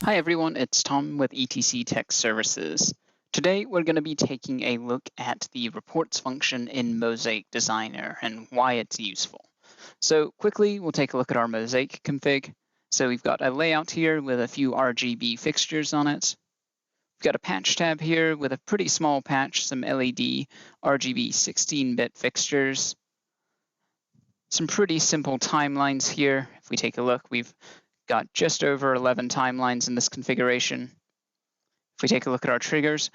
Hi everyone, it's Tom with ETC Tech Services. Today we're going to be taking a look at the reports function in Mosaic Designer and why it's useful. So quickly, we'll take a look at our Mosaic config. So we've got a layout here with a few RGB fixtures on it. We've got a patch tab here with a pretty small patch, some LED RGB 16-bit fixtures. Some pretty simple timelines here. If we take a look, we've got just over 11 timelines in this configuration. If we take a look at our triggers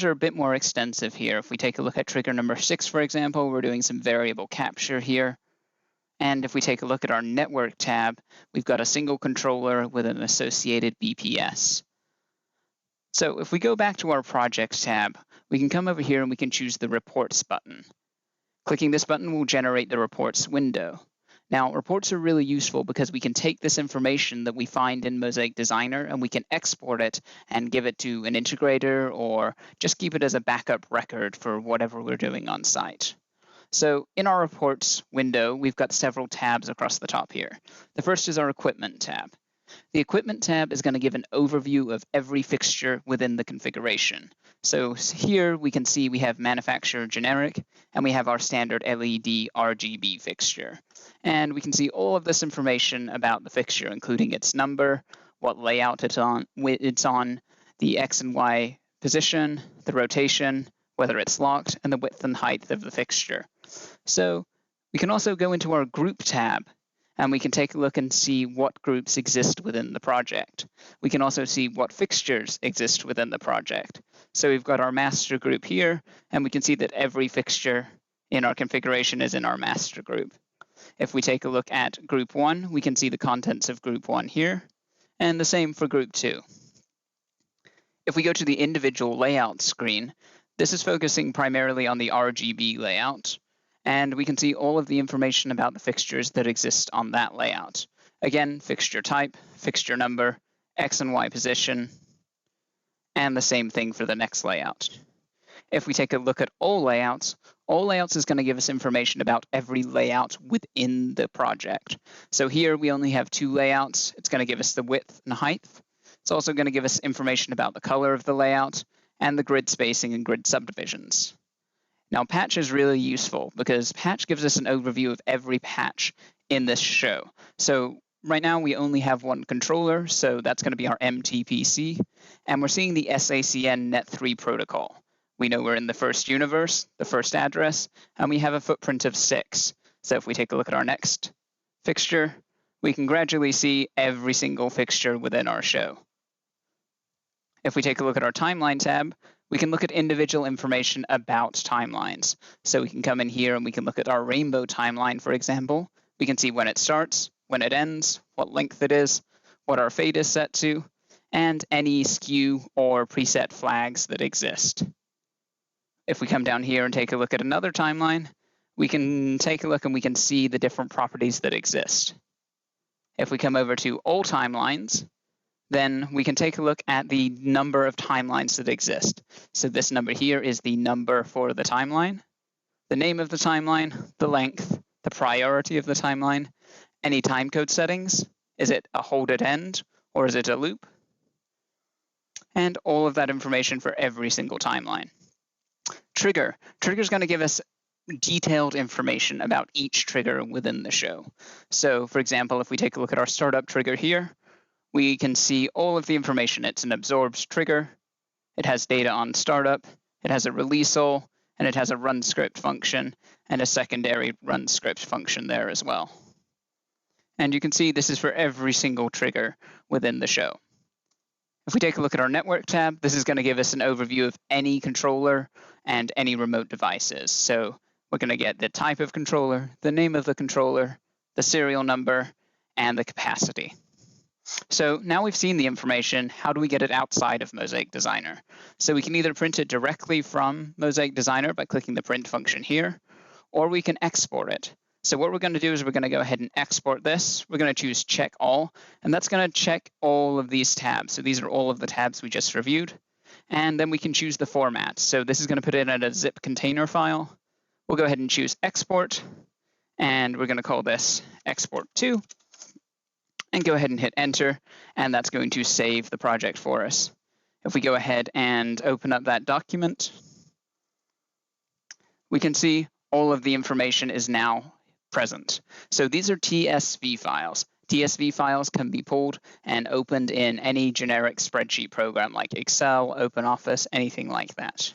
are a bit more extensive here. If we take a look at trigger number 6, for example, we're doing some variable capture here. And if we take a look at our network tab, we've got a single controller with an associated BPS. So if we go back to our project tab, we can come over here and we can choose the reports button. Clicking this button will generate the reports window. Now, reports are really useful because we can take this information that we find in Mosaic Designer and we can export it and give it to an integrator or just keep it as a backup record for whatever we're doing on site. So in our reports window, we've got several tabs across the top here. The first is our equipment tab. The equipment tab is going to give an overview of every fixture within the configuration. So here we can see we have manufacturer generic and we have our standard LED RGB fixture. And we can see all of this information about the fixture, including its number, what layout it's on, the X and Y position, the rotation, whether it's locked, and the width and height of the fixture. So we can also go into our group tab and we can take a look and see what groups exist within the project. We can also see what fixtures exist within the project. So we've got our master group here, and we can see that every fixture in our configuration is in our master group. If we take a look at group 1, we can see the contents of group 1 here, and the same for group 2. If we go to the individual layout screen, this is focusing primarily on the RGB layout, and we can see all of the information about the fixtures that exist on that layout. Again, fixture type, fixture number, X and Y position, and the same thing for the next layout. If we take a look at all layouts is going to give us information about every layout within the project. So here we only have 2 layouts. It's going to give us the width and height. It's also going to give us information about the color of the layout and the grid spacing and grid subdivisions. Now, patch is really useful because patch gives us an overview of every patch in this show. So right now we only have one controller, so that's going to be our MTPC, and we're seeing the SACN Net3 protocol. We know we're in the first universe, the first address, and we have a footprint of 6. So if we take a look at our next fixture, we can gradually see every single fixture within our show. If we take a look at our timeline tab, we can look at individual information about timelines. So we can come in here and we can look at our rainbow timeline, for example. We can see when it starts, when it ends, what length it is, what our fade is set to, and any skew or preset flags that exist. If we come down here and take a look at another timeline, we can take a look and we can see the different properties that exist. If we come over to all timelines, then we can take a look at the number of timelines that exist. So this number here is the number for the timeline, the name of the timeline, the length, the priority of the timeline, any timecode settings, is it a hold at end or is it a loop? And all of that information for every single timeline. Trigger is going to give us detailed information about each trigger within the show. So for example, if we take a look at our startup trigger here, we can see all of the information. It's an absorbed trigger. It has data on startup. It has a release all, and it has a run script function and a secondary run script function there as well. And you can see this is for every single trigger within the show. If we take a look at our network tab, this is going to give us an overview of any controller and any remote devices. So we're going to get the type of controller, the name of the controller, the serial number, and the capacity. So now we've seen the information, how do we get it outside of Mosaic Designer? So we can either print it directly from Mosaic Designer by clicking the print function here, or we can export it. So what we're going to do is we're going to go ahead and export this. We're going to choose check all, and that's going to check all of these tabs. So these are all of the tabs we just reviewed. And then we can choose the format. So this is going to put it in a zip container file. We'll go ahead and choose export, and we're going to call this export to. and go ahead and hit enter, and that's going to save the project for us. If we go ahead and open up that document, we can see all of the information is now present. So these are TSV files. TSV files can be pulled and opened in any generic spreadsheet program like Excel, OpenOffice, anything like that.